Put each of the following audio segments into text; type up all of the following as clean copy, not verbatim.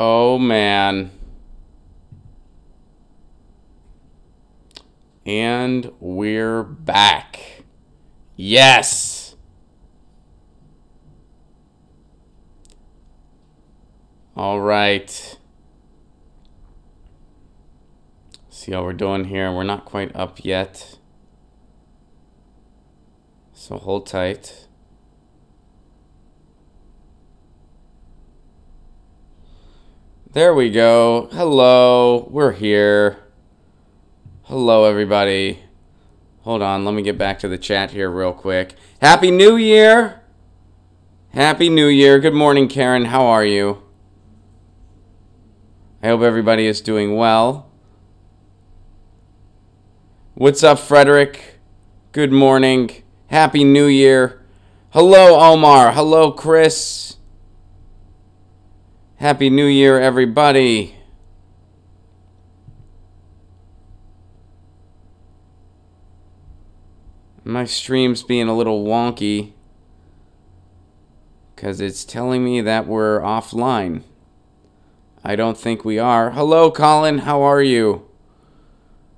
Oh, man. And we're back. Yes! All right. See how we're doing here. We're not quite up yet. So hold tight. There we go. Hello. We're here. Hello, everybody. Hold on. Let me get back to the chat here real quick. Happy New Year. Happy New Year. Good morning, Karen. How are you? I hope everybody is doing well. What's up, Frederick? Good morning. Happy New Year. Hello, Omar. Hello, Chris. Happy New Year, everybody. My stream's being a little wonky because it's telling me that we're offline. I don't think we are. Hello, Colin. How are you?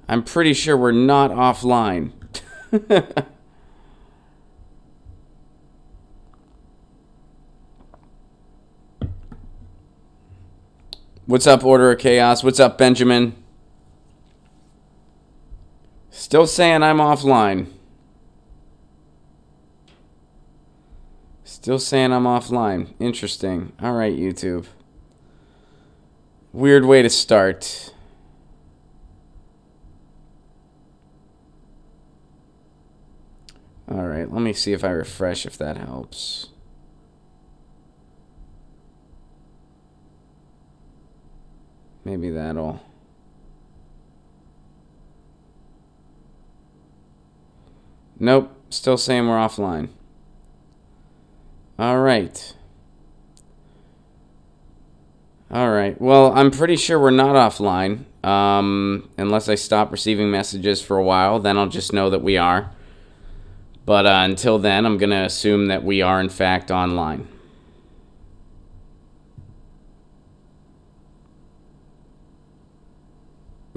I'm pretty sure we're not offline. What's up, Order of Chaos? What's up, Benjamin? Still saying I'm offline. Still saying I'm offline. Interesting. All right, YouTube. Weird way to start. All right, let me see if I refresh, if that helps. Maybe that'll... Nope, still saying we're offline. All right. All right, well, I'm pretty sure we're not offline. Unless I stop receiving messages for a while, then I'll just know that we are. But until then, I'm going to assume that we are, in fact, online.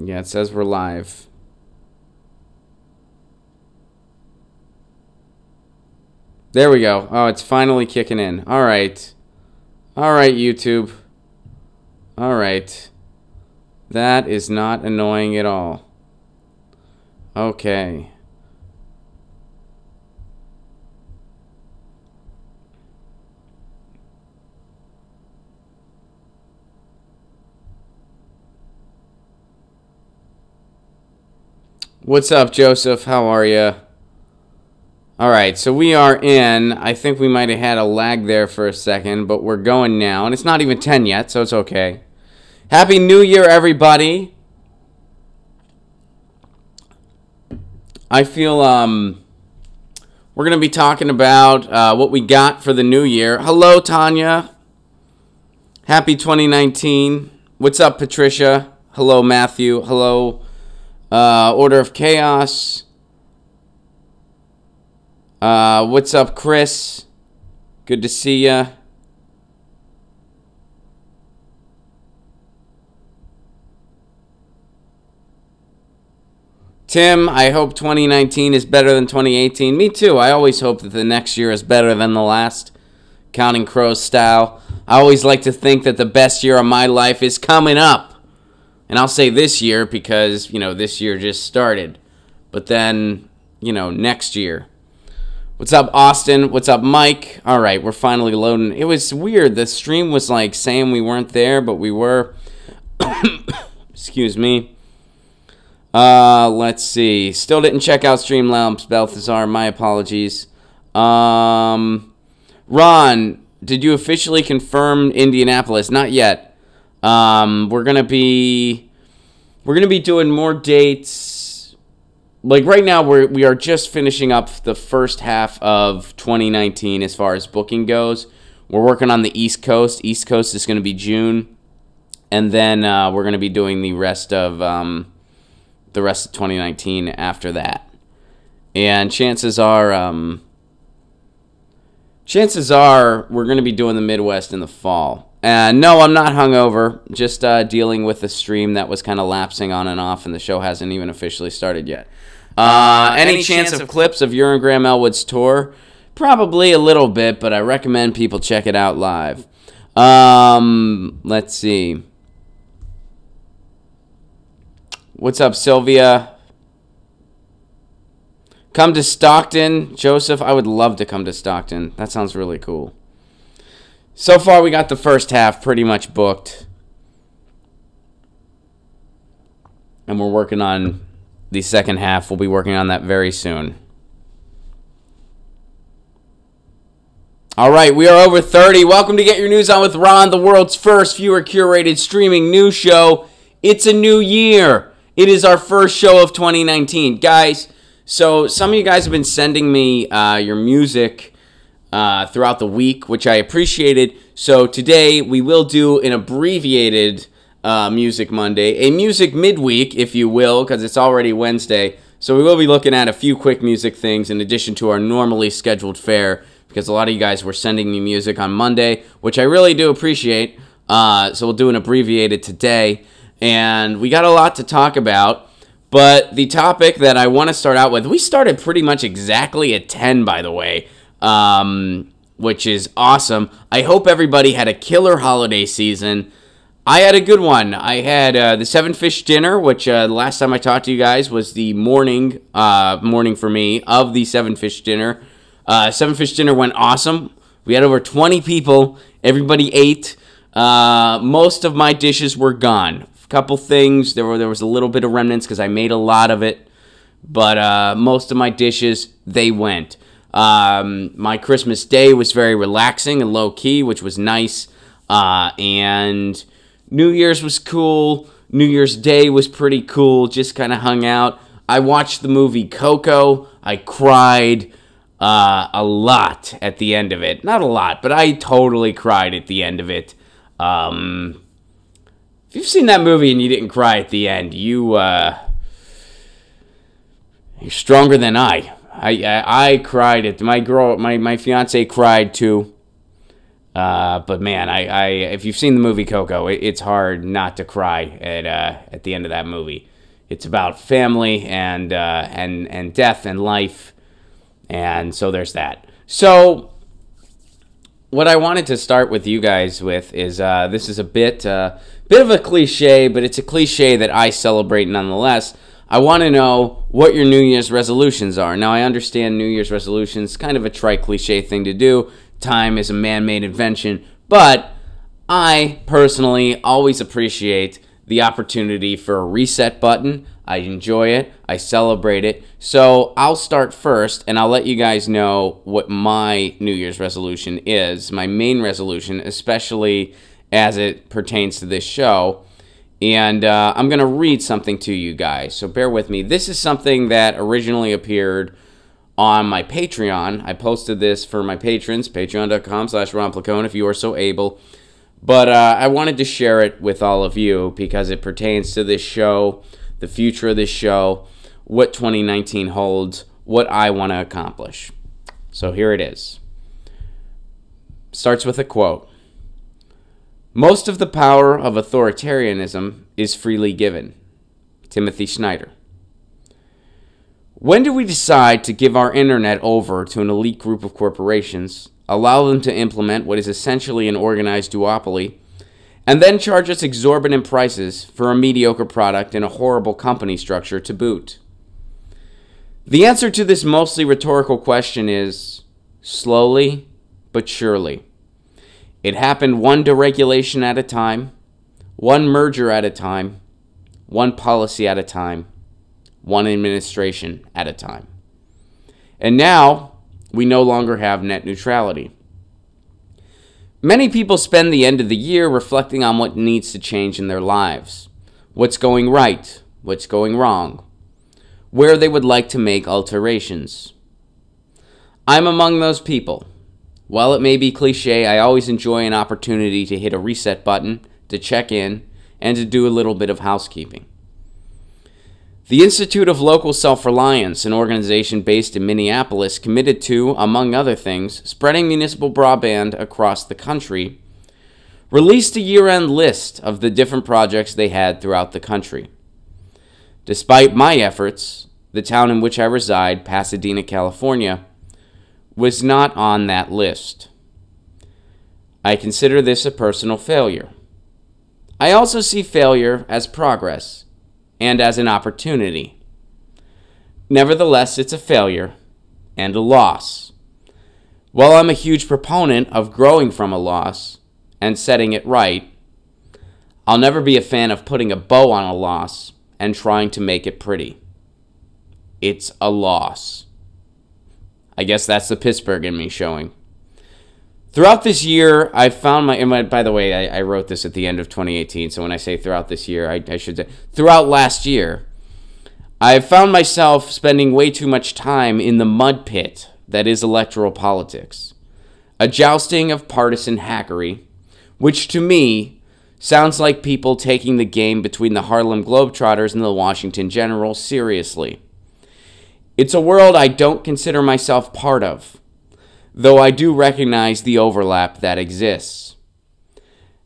Yeah, it says we're live. There we go. Oh, it's finally kicking in. All right. All right, YouTube. All right. That is not annoying at all. Okay. What's up, Joseph? How are you? All right, so we are in. I think we might have had a lag there for a second, but we're going now. And it's not even 10 yet, so it's okay. Happy New Year, everybody. I feel we're going to be talking about what we got for the new year. Hello, Tanya. Happy 2019. What's up, Patricia? Hello, Matthew. Hello, Order of Chaos. What's up, Chris? Good to see ya. Tim, I hope 2019 is better than 2018. Me too. I always hope that the next year is better than the last, Counting Crows style. I always like to think that the best year of my life is coming up. And I'll say this year because, you know, this year just started. But then, you know, next year. What's up, Austin? What's up, Mike? All right, we're finally loading. It was weird. The stream was like saying we weren't there, but we were. Excuse me. Let's see. Still didn't check out Streamlabs, Balthazar. My apologies. Ron, did you officially confirm Indianapolis? Not yet. We're gonna be doing more dates. Like right now, we are just finishing up the first half of 2019 as far as booking goes. We're working on the East Coast. East Coast is gonna be June, and then we're gonna be doing the rest of 2019 after that. And chances are we're going to be doing the Midwest in the fall. No, I'm not hungover. Just dealing with the stream that was kind of lapsing on and off, and the show hasn't even officially started yet. Any chance of clips of your and Graham Elwood's tour? Probably a little bit, but I recommend people check it out live. Let's see. What's up, Sylvia? Come to Stockton, Joseph. I would love to come to Stockton. That sounds really cool. So far, we got the first half pretty much booked. And we're working on the second half. We'll be working on that very soon. All right, we are over 30. Welcome to Get Your News On with Ron, the world's first viewer-curated streaming news show. It's a new year. It is our first show of 2019. Guys, so some of you guys have been sending me your music throughout the week, which I appreciated. So today we will do an abbreviated Music Monday, a music midweek, if you will, because it's already Wednesday. So we will be looking at a few quick music things in addition to our normally scheduled fare, because a lot of you guys were sending me music on Monday, which I really do appreciate. So we'll do an abbreviated today. And we got a lot to talk about. But the topic that I want to start out with, we started pretty much exactly at 10, by the way, which is awesome. I hope everybody had a killer holiday season. I had a good one. I had the Seven Fish Dinner, which the last time I talked to you guys was the morning for me of the Seven Fish Dinner. Seven Fish Dinner went awesome. We had over 20 people. Everybody ate. Most of my dishes were gone. A couple things. There was a little bit of remnants because I made a lot of it. But most of my dishes, they went. My Christmas Day was very relaxing and low-key, which was nice. And New Year's was cool. New Year's Day was pretty cool. Just kind of hung out. I watched the movie Coco. I cried a lot at the end of it. Not a lot, but I totally cried at the end of it. If you've seen that movie and you didn't cry at the end, you're stronger than I. I cried at my fiance cried too. But man, if you've seen the movie Coco, it's hard not to cry at the end of that movie. It's about family and death and life. And so there's that. So what I wanted to start with you guys with is this is a bit of a cliche, but it's a cliche that I celebrate nonetheless. I want to know what your New Year's resolutions are. Now, I understand New Year's resolutions, kind of a trite cliche thing to do. Time is a man-made invention. But I personally always appreciate the opportunity for a reset button. I enjoy it. I celebrate it. So I'll start first, and I'll let you guys know what my New Year's resolution is, my main resolution, especially as it pertains to this show. And I'm going to read something to you guys, so bear with me. This is something that originally appeared on my Patreon. I posted this for my patrons, patreon.com/Ron Placone, if you are so able. But I wanted to share it with all of you because it pertains to this show, the future of this show, what 2019 holds, what I want to accomplish. So here it is. Starts with a quote. Most of the power of authoritarianism is freely given. Timothy Snyder. When do we decide to give our internet over to an elite group of corporations, allow them to implement what is essentially an organized duopoly, and then charge us exorbitant prices for a mediocre product and a horrible company structure to boot? The answer to this mostly rhetorical question is slowly but surely. It happened one deregulation at a time, one merger at a time, one policy at a time, one administration at a time. And now, we no longer have net neutrality. Many people spend the end of the year reflecting on what needs to change in their lives, what's going right, what's going wrong, where they would like to make alterations. I'm among those people. While it may be cliche, I always enjoy an opportunity to hit a reset button, to check in, and to do a little bit of housekeeping. The Institute of Local Self-Reliance, an organization based in Minneapolis committed to, among other things, spreading municipal broadband across the country, released a year-end list of the different projects they had throughout the country. Despite my efforts, the town in which I reside, Pasadena, California, was not on that list. I consider this a personal failure. I also see failure as progress and as an opportunity. Nevertheless, it's a failure and a loss. While I'm a huge proponent of growing from a loss and setting it right, I'll never be a fan of putting a bow on a loss and trying to make it pretty. It's a loss. I guess that's the Pittsburgh in me showing. Throughout this year, I found by the way, I wrote this at the end of 2018, so when I say throughout this year, I should say throughout last year, I found myself spending way too much time in the mud pit that is electoral politics. A jousting of partisan hackery, which to me sounds like people taking the game between the Harlem Globetrotters and the Washington Generals seriously. It's a world I don't consider myself part of, though I do recognize the overlap that exists.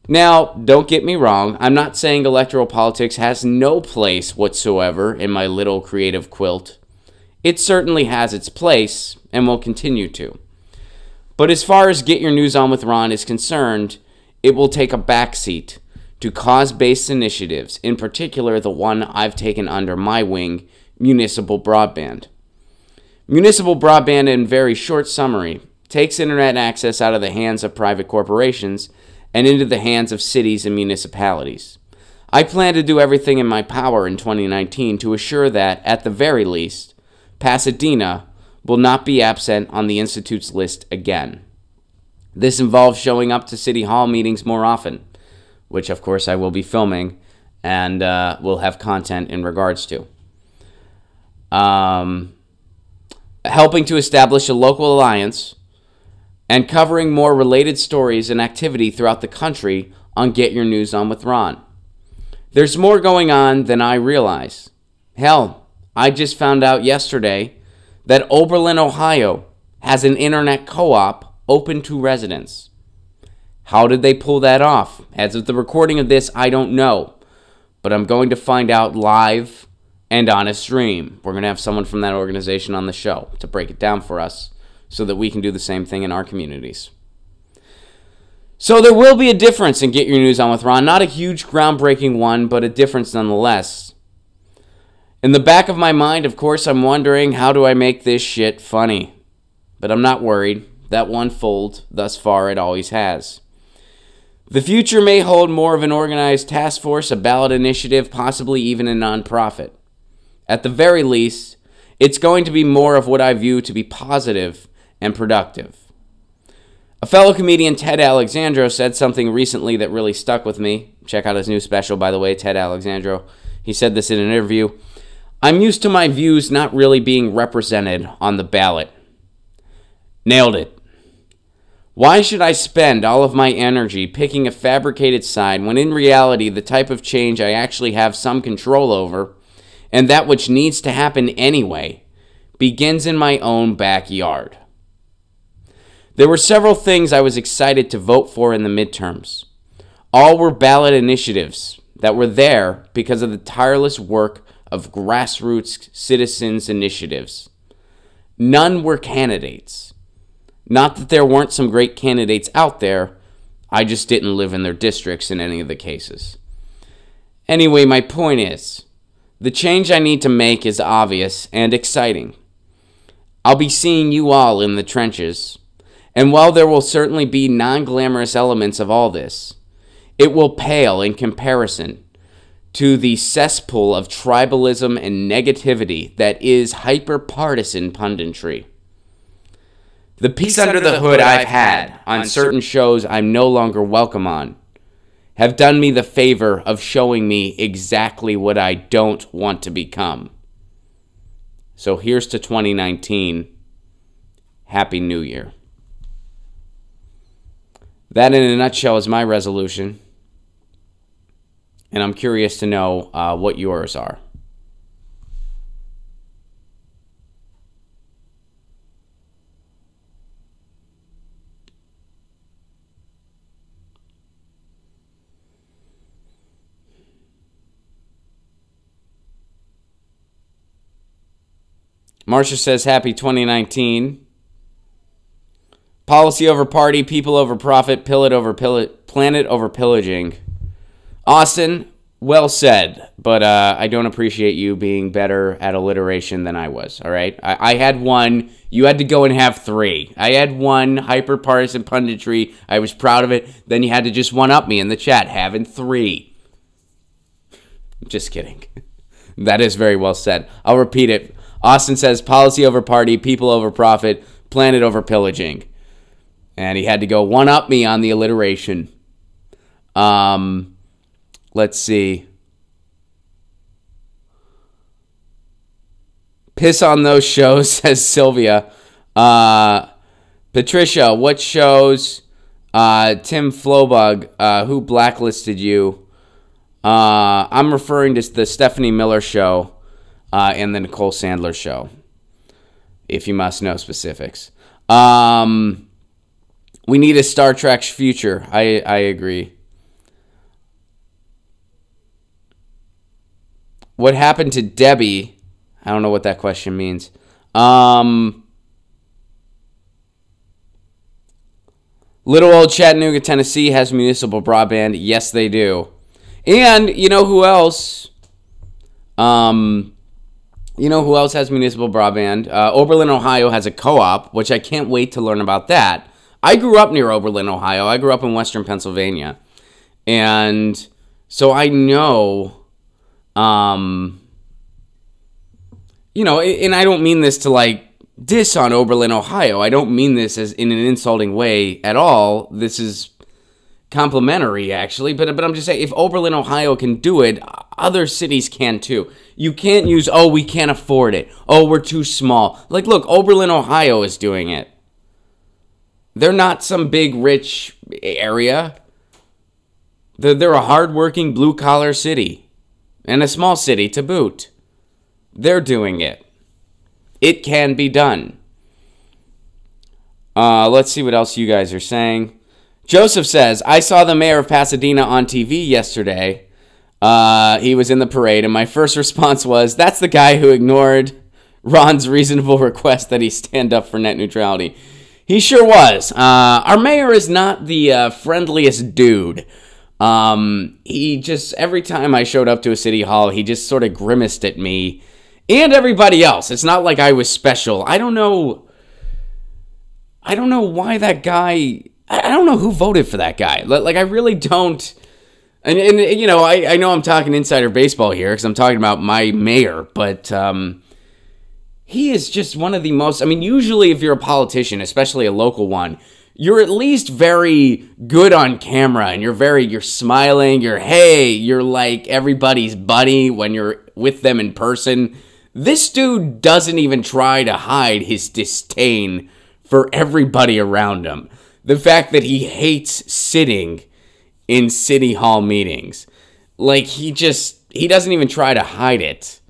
Now, don't get me wrong, I'm not saying electoral politics has no place whatsoever in my little creative quilt. It certainly has its place, and will continue to. But as far as Get Your News On with Ron is concerned, it will take a backseat to cause-based initiatives, in particular the one I've taken under my wing, municipal broadband. Municipal broadband, in very short summary, takes internet access out of the hands of private corporations and into the hands of cities and municipalities. I plan to do everything in my power in 2019 to assure that, at the very least, Pasadena will not be absent on the Institute's list again. This involves showing up to City Hall meetings more often, which of course I will be filming and will have content in regards to. Helping to establish a local alliance and covering more related stories and activity throughout the country on Get Your News On with Ron. There's more going on than I realize. Hell, I just found out yesterday that Oberlin, Ohio has an internet co-op open to residents. How did they pull that off? As of the recording of this, I don't know. But I'm going to find out live and on a stream. We're going to have someone from that organization on the show to break it down for us so that we can do the same thing in our communities. So there will be a difference in Get Your News On with Ron. Not a huge groundbreaking one, but a difference nonetheless. In the back of my mind, of course, I'm wondering, how do I make this shit funny? But I'm not worried. That one fold, thus far, it always has. The future may hold more of an organized task force, a ballot initiative, possibly even a nonprofit. At the very least, it's going to be more of what I view to be positive and productive. A fellow comedian, Ted Alexandro, said something recently that really stuck with me. Check out his new special, by the way, Ted Alexandro. He said this in an interview. I'm used to my views not really being represented on the ballot. Nailed it. Why should I spend all of my energy picking a fabricated side when in reality the type of change I actually have some control over, and that which needs to happen anyway, begins in my own backyard? There were several things I was excited to vote for in the midterms. All were ballot initiatives that were there because of the tireless work of grassroots citizens' initiatives. None were candidates. Not that there weren't some great candidates out there, I just didn't live in their districts in any of the cases. Anyway, my point is, the change I need to make is obvious and exciting. I'll be seeing you all in the trenches, and while there will certainly be non-glamorous elements of all this, it will pale in comparison to the cesspool of tribalism and negativity that is hyper-partisan punditry. The peeks under the hood I've had on certain shows I'm no longer welcome on have done me the favor of showing me exactly what I don't want to become. So here's to 2019. Happy New Year. That in a nutshell is my resolution. And I'm curious to know what yours are. Marcia says, happy 2019. Policy over party, people over profit, planet over pillaging. Austin, well said, but I don't appreciate you being better at alliteration than I was, all right? I had one. You had to go and have three. I had one, hyper-partisan punditry. I was proud of it. Then you had to just one-up me in the chat, having three. Just kidding. That is very well said. I'll repeat it. Austin says, policy over party, people over profit, planet over pillaging. And he had to go one-up me on the alliteration. Let's see. Piss on those shows, says Sylvia. Patricia, what shows? Tim Flowbug, who blacklisted you? I'm referring to the Stephanie Miller show and the Nicole Sandler show, if you must know specifics. We need a Star Trek future. I agree. What happened to Debbie? I don't know what that question means. Little old Chattanooga, Tennessee has municipal broadband. Yes, they do. And you know who else? You know who else has municipal broadband? Oberlin, Ohio has a co-op, which I can't wait to learn about that. I grew up near Oberlin, Ohio. I grew up in western Pennsylvania. And so I know, you know, and I don't mean this to like diss on Oberlin, Ohio. I don't mean this as in an insulting way at all. This is complimentary, actually. But I'm just saying, if Oberlin, Ohio can do it, other cities can too. You can't use, oh, we can't afford it. Oh, we're too small. Like, look, Oberlin, Ohio is doing it. They're not some big, rich area. They're a hardworking, blue-collar city. And a small city to boot. They're doing it. It can be done. Let's see what else you guys are saying. Joseph says, I saw the mayor of Pasadena on TV yesterday. He was in the parade, and my first response was, that's the guy who ignored Ron's reasonable request that he stand up for net neutrality. He sure was. Our mayor is not the friendliest dude. He just, every time I showed up to a city hall, he just sort of grimaced at me and everybody else. It's not like I was special. I don't know why that guy, I don't know who voted for that guy. Like, I really don't. And you know, I know I'm talking insider baseball here because I'm talking about my mayor, but he is just one of the most, I mean, usually if you're a politician, especially a local one, you're at least very good on camera and you're smiling, you're like everybody's buddy when you're with them in person. This dude doesn't even try to hide his disdain for everybody around him. The fact that he hates sitting in city hall meetings. Like, he doesn't even try to hide it.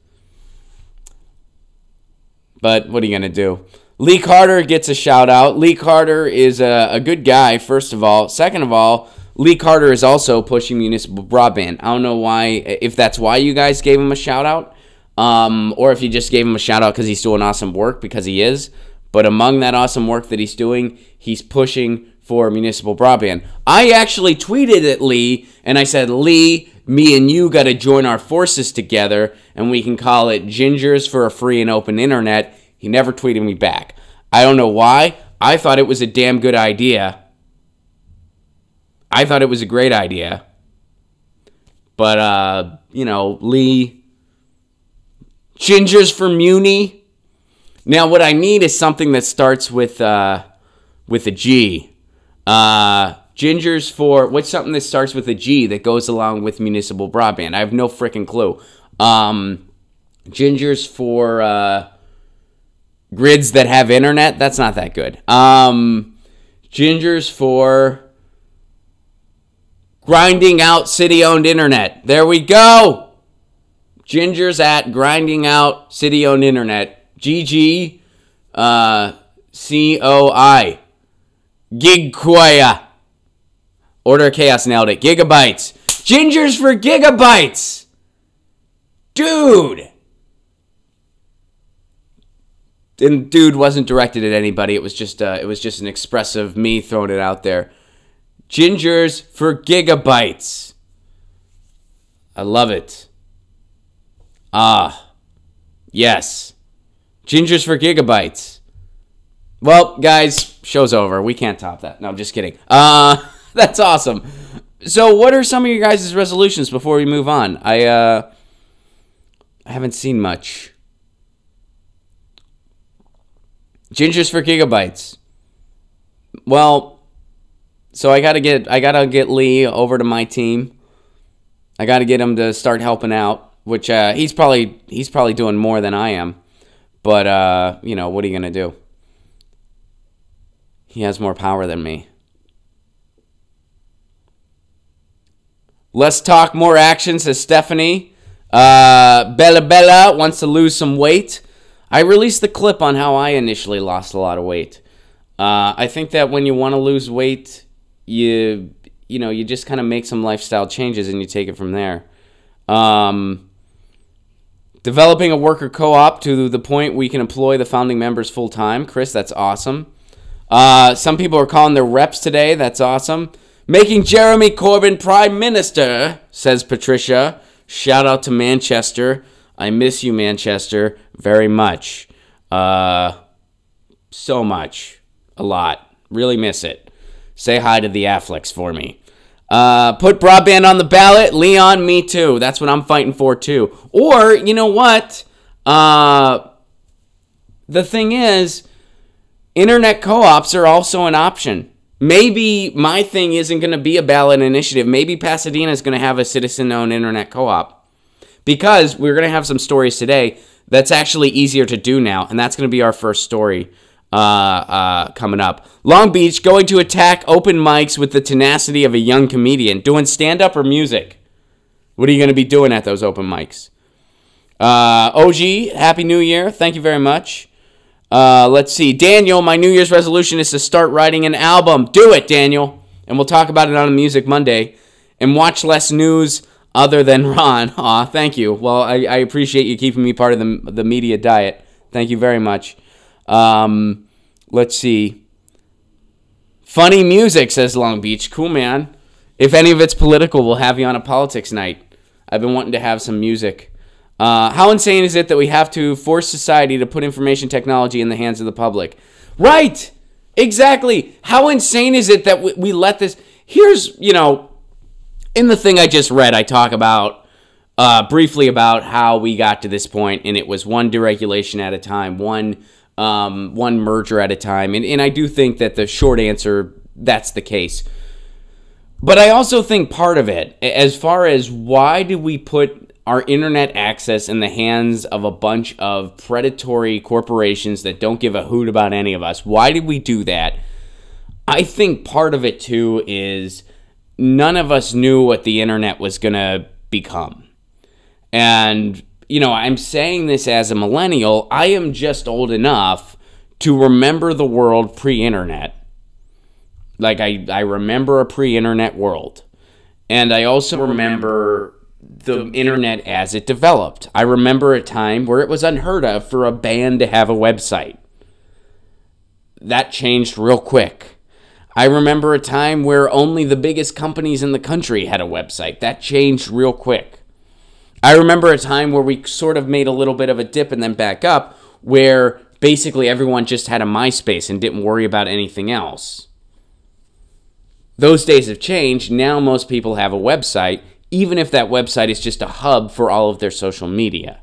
But what are you going to do? Lee Carter gets a shout out. Lee Carter is a good guy, first of all. Second of all, Lee Carter is also pushing municipal broadband. I don't know why, if that's why you guys gave him a shout out, or if you just gave him a shout out because he's doing awesome work, because he is. But among that awesome work that he's doing, he's pushing for municipal broadband. I actually tweeted at Lee, and I said, Lee, me and you got to join our forces together, and we can call it Gingers for a Free and Open Internet. He never tweeted me back. I don't know why. I thought it was a damn good idea. I thought it was a great idea. But, you know, Lee, Gingers for Muni. Now, what I need is something that starts with a G. Gingers for, what's something that starts with a G that goes along with municipal broadband? I have no freaking clue. Gingers for grids that have internet? That's not that good. Gingers for grinding out city-owned internet. There we go. Gingers at grinding out city-owned internet. GG COI. Gigquaya. Order of Chaos nailed it. Gigabytes. Gingers for gigabytes. Dude. And dude wasn't directed at anybody. It was just an expressive me throwing it out there. Gingers for gigabytes. I love it. Yes. Gingers for gigabytes. Well, guys, show's over. We can't top that. No, I'm just kidding. That's awesome. So what are some of your guys' resolutions before we move on? I haven't seen much. Gingers for gigabytes. Well, so I gotta get Lee over to my team. I gotta get him to start helping out, which he's probably doing more than I am. But you know, what are you gonna do? He has more power than me. Less talk, more action, says Stephanie. Bella wants to lose some weight. I released the clip on how I initially lost a lot of weight. I think that when you want to lose weight, you just kind of make some lifestyle changes and you take it from there. Developing a worker co-op to the point we can employ the founding members full time. Chris, that's awesome. Some people are calling their reps today. That's awesome. Making Jeremy Corbyn Prime Minister, says Patricia. Shout out to Manchester. I miss you, Manchester, very much. So much. A lot. Really miss it. Say hi to the Afflecks for me. Put broadband on the ballot. Leon, me too. That's what I'm fighting for too. Or, you know what? The thing is, internet co-ops are also an option. Maybe my thing isn't going to be a ballot initiative. Maybe Pasadena is going to have a citizen-owned internet co-op. Because we're going to have some stories today that's actually easier to do now. And that's going to be our first story coming up. Long Beach going to attack open mics with the tenacity of a young comedian. Doing stand-up or music? What are you going to be doing at those open mics? OG, Happy New Year. Thank you very much. Let's see. Daniel, my New Year's resolution is to start writing an album. Do it, Daniel. And we'll talk about it on Music Monday. And watch less news other than Ron. Aw, thank you. Well, I appreciate you keeping me part of the media diet. Thank you very much. Let's see. Funny music, says Long Beach. Cool, man. If any of it's political, we'll have you on a politics night. I've been wanting to have some music. How insane is it that we have to force society to put information technology in the hands of the public? Right! Exactly! How insane is it that we let this... Here's, in the thing I just read, I talk about briefly about how we got to this point, and it was one deregulation at a time, one merger at a time, and I do think that the short answer, that's the case. But I also think part of it, as far as why did we put our internet access in the hands of a bunch of predatory corporations that don't give a hoot about any of us, why did we do that? I think part of it, too, is... none of us knew what the internet was going to become. And, I'm saying this as a millennial. I am just old enough to remember the world pre-internet. Like, I remember a pre-internet world. And I also remember the internet as it developed. I remember a time where it was unheard of for a band to have a website. That changed real quick. I remember a time where only the biggest companies in the country had a website. That changed real quick. I remember a time where we sort of made a little bit of a dip and then back up, where basically everyone just had a MySpace and didn't worry about anything else. Those days have changed. Now most people have a website, even if that website is just a hub for all of their social media.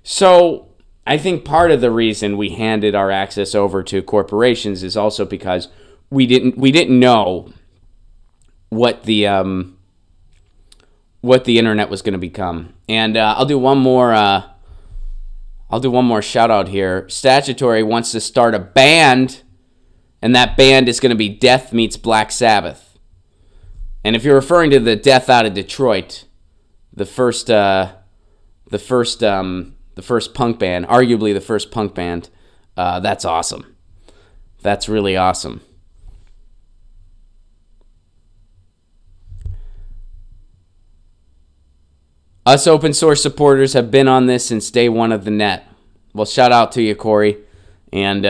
So I think part of the reason we handed our access over to corporations is also because we didn't know what the internet was going to become. And I'll do one more shout out here. Statutory wants to start a band, and that band is going to be Death Meets Black Sabbath. And if you're referring to the Death out of Detroit, the first punk band, arguably the first punk band, that's awesome. That's really awesome. Us open source supporters have been on this since day one of the net. Well, shout out to you, Corey. And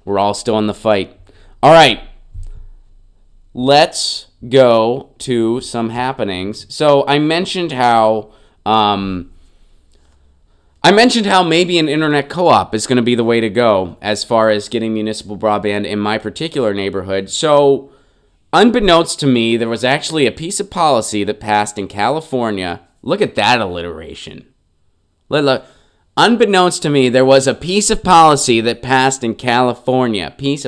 we're all still in the fight. All right. Let's go to some happenings. So I mentioned how maybe an internet co-op is going to be the way to go as far as getting municipal broadband in my particular neighborhood. So unbeknownst to me, there was actually a piece of policy that passed in California. Look at that alliteration. Unbeknownst to me, there was a piece of policy that passed in California. Gingers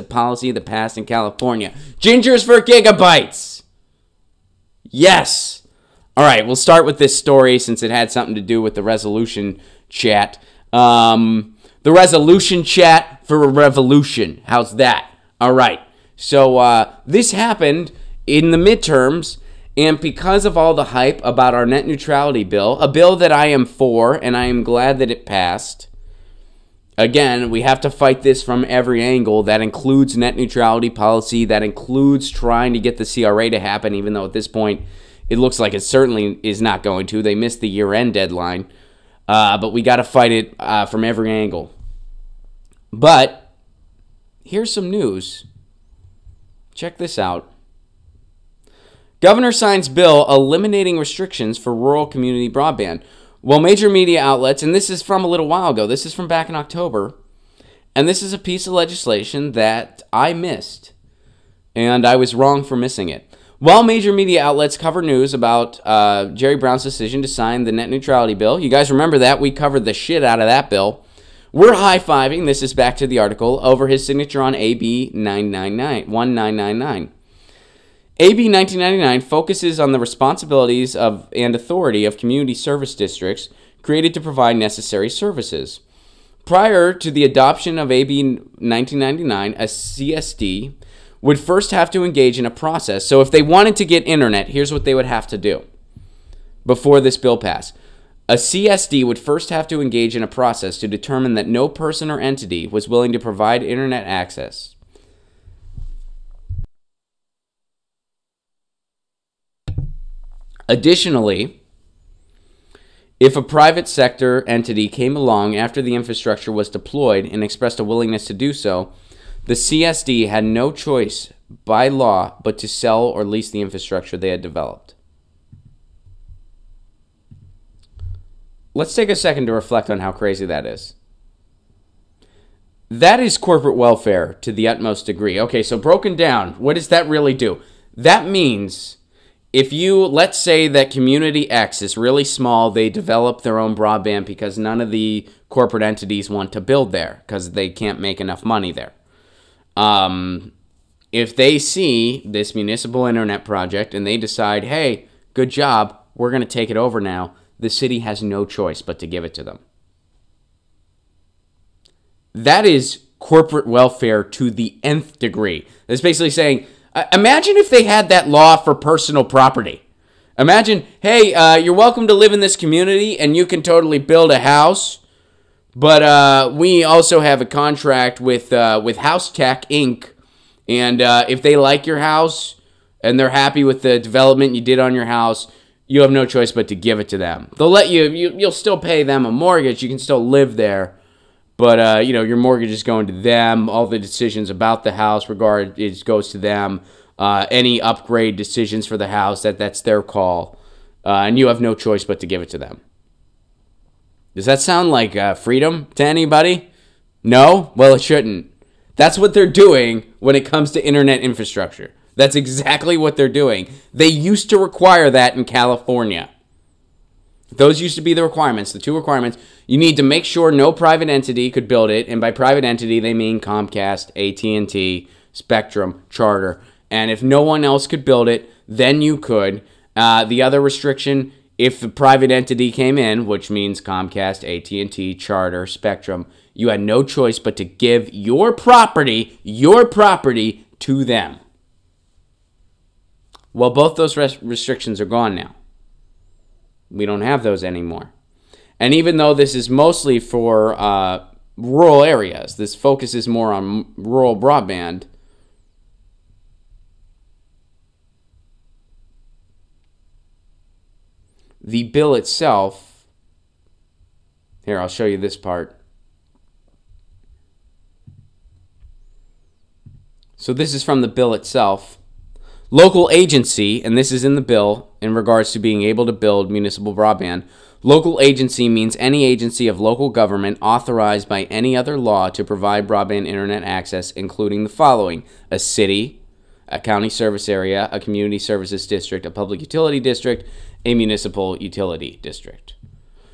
for gigabytes. Yes. All right, we'll start with this story since it had something to do with the resolution chat. The resolution chat for a revolution. How's that? All right. So this happened in the midterms, and because of all the hype about our net neutrality bill, a bill that I am for, and I am glad that it passed. Again, we have to fight this from every angle. That includes net neutrality policy. That includes trying to get the CRA to happen, even though at this point it looks like it certainly is not going to. They missed the year-end deadline. But we got to fight it from every angle. But here's some news. Check this out. Governor signs bill eliminating restrictions for rural community broadband. Well, major media outlets, and this is from a little while ago, this is from back in October, and this is a piece of legislation that I missed, and I was wrong for missing it. While major media outlets cover news about Jerry Brown's decision to sign the net neutrality bill, you guys remember that? We covered the shit out of that bill. We're high-fiving, this is back to the article, over his signature on AB 1999. AB 1999 focuses on the responsibilities of and authority of community service districts created to provide necessary services. Prior to the adoption of AB 1999, a CSD would first have to engage in a process. So if they wanted to get internet, here's what they would have to do before this bill passed. A CSD would first have to engage in a process to determine that no person or entity was willing to provide internet access. Additionally, if a private sector entity came along after the infrastructure was deployed and expressed a willingness to do so, the CSD had no choice by law but to sell or lease the infrastructure they had developed. Let's take a second to reflect on how crazy that is. That is corporate welfare to the utmost degree. Okay, so broken down, what does that really do? That means if you, let's say that community X is really small, they develop their own broadband because none of the corporate entities want to build there because they can't make enough money there. If they see this municipal internet project and they decide, hey, good job, we're going to take it over now, the city has no choice but to give it to them. That is corporate welfare to the nth degree. That's basically saying, imagine if they had that law for personal property. Imagine, hey, you're welcome to live in this community and you can totally build a house, but we also have a contract with House Tech Inc. And if they like your house and they're happy with the development you did on your house, you have no choice but to give it to them. They'll let you'll still pay them a mortgage. You can still live there. But, your mortgage is going to them. All the decisions about the house goes to them. Any upgrade decisions for the house, that's their call. And you have no choice but to give it to them. Does that sound like freedom to anybody? No? Well, it shouldn't. That's what they're doing when it comes to internet infrastructure. That's exactly what they're doing. They used to require that in California. Those used to be the requirements, the two requirements. You need to make sure no private entity could build it, and by private entity, they mean Comcast, AT&T, Spectrum, Charter. And if no one else could build it, then you could. The other restriction, if the private entity came in, which means Comcast, AT&T, Charter, Spectrum, you had no choice but to give your property to them. Well, both those restrictions are gone now. We don't have those anymore. And even though this is mostly for rural areas, this focuses more on rural broadband, the bill itself, Here, I'll show you this part. So this is from the bill itself. Local agency, and this is in the bill in regards to being able to build municipal broadband. Local agency means any agency of local government authorized by any other law to provide broadband internet access, including the following: a city, a county service area, a community services district, a public utility district, a municipal utility district.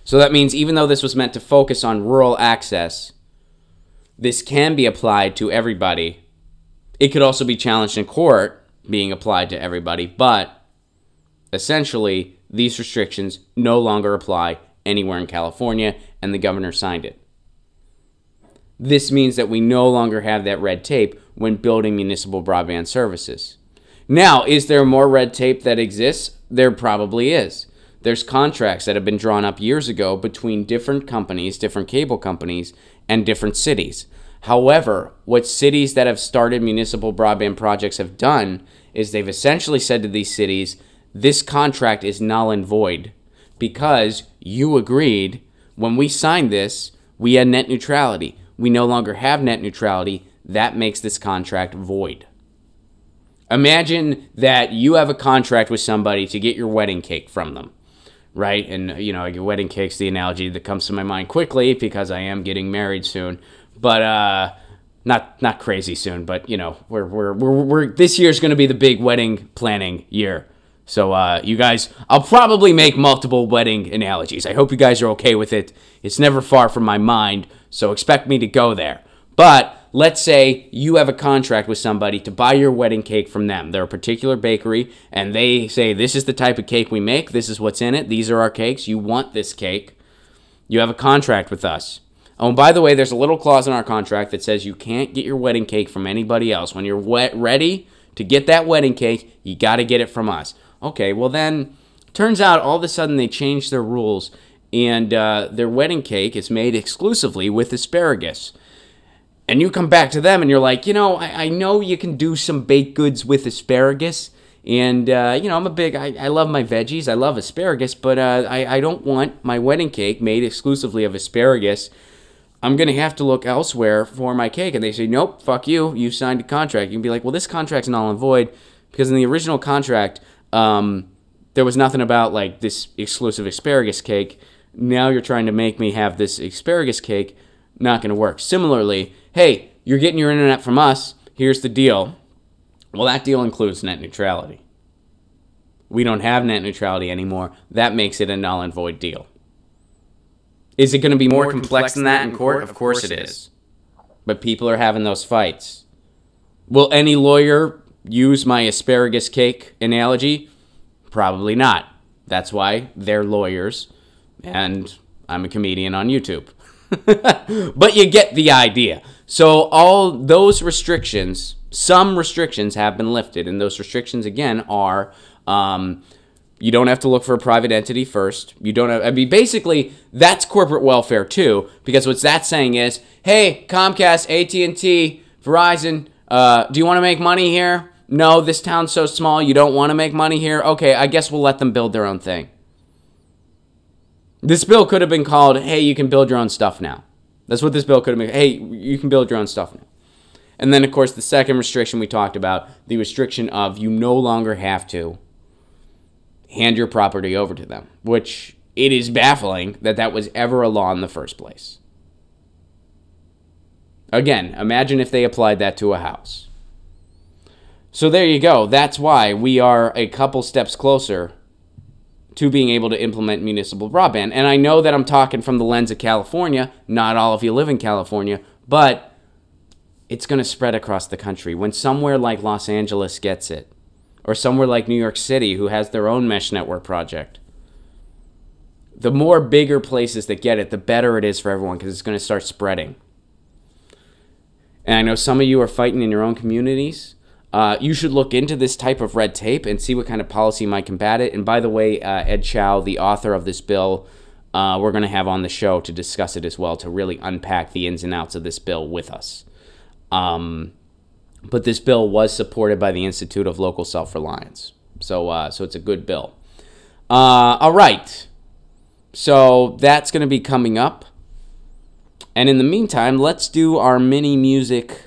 So that means even though this was meant to focus on rural access, this can be applied to everybody. It could also be challenged in court, being applied to everybody, but essentially these restrictions no longer apply anywhere in California, and the governor signed it. This means that we no longer have that red tape when building municipal broadband services. Now, is there more red tape that exists? There probably is. There's contracts that have been drawn up years ago between different companies, different cable companies, and different cities. However, what cities that have started municipal broadband projects have done is they've essentially said to these cities, this contract is null and void because you agreed when we signed this, we had net neutrality. We no longer have net neutrality. That makes this contract void. Imagine that you have a contract with somebody to get your wedding cake from them, right? And, you know, your wedding cake's the analogy that comes to my mind quickly because I am getting married soon. But not crazy soon, but you know, we're this year's going to be the big wedding planning year. So you guys, I'll probably make multiple wedding analogies. I hope you guys are okay with it. It's never far from my mind, so expect me to go there. But let's say you have a contract with somebody to buy your wedding cake from them. They're a particular bakery, and they say, this is the type of cake we make. This is what's in it. These are our cakes. You want this cake. You have a contract with us. Oh, and by the way, there's a little clause in our contract that says you can't get your wedding cake from anybody else. When you're ready to get that wedding cake, you got to get it from us. Okay, well then, turns out all of a sudden they changed their rules, and their wedding cake is made exclusively with asparagus. And you come back to them and you're like, you know, I know you can do some baked goods with asparagus, and, you know, I love my veggies, I love asparagus, but I don't want my wedding cake made exclusively of asparagus. I'm going to have to look elsewhere for my cake. And they say, nope, fuck you. You signed a contract. You can be like, well, this contract's null and void because in the original contract, there was nothing about like this exclusive asparagus cake. Now you're trying to make me have this asparagus cake. Not going to work. Similarly, hey, you're getting your internet from us. Here's the deal. Well, that deal includes net neutrality. We don't have net neutrality anymore. That makes it a null and void deal. Is it going to be more complex than that in court? Of course it is. But people are having those fights. Will any lawyer use my asparagus cake analogy? Probably not. That's why they're lawyers, and I'm a comedian on YouTube. But you get the idea. So all those restrictions, some restrictions have been lifted, and those restrictions, again, are... you don't have to look for a private entity first. You don't have, I mean, basically, that's corporate welfare too, because what that's saying is, hey, Comcast, AT&T, Verizon, do you want to make money here? No, this town's so small, you don't want to make money here? Okay, I guess we'll let them build their own thing. This bill could have been called, hey, you can build your own stuff now. That's what this bill could have been. Hey, you can build your own stuff now. And then, of course, the second restriction we talked about, the restriction of you no longer have to hand your property over to them, which it is baffling that that was ever a law in the first place. Again, imagine if they applied that to a house. So there you go. That's why we are a couple steps closer to being able to implement municipal broadband. And I know that I'm talking from the lens of California. Not all of you live in California, but it's going to spread across the country. When somewhere like Los Angeles gets it, or somewhere like New York City who has their own mesh network project, the more bigger places that get it, the better it is for everyone because it's going to start spreading. And I know some of you are fighting in your own communities. You should look into this type of red tape and see what kind of policy might combat it. And by the way, Ed Chow, the author of this bill, we're going to have on the show to discuss it as well, to really unpack the ins and outs of this bill with us. But this bill was supported by the Institute of Local Self-Reliance. So it's a good bill. All right. So that's going to be coming up. And in the meantime, let's do our mini music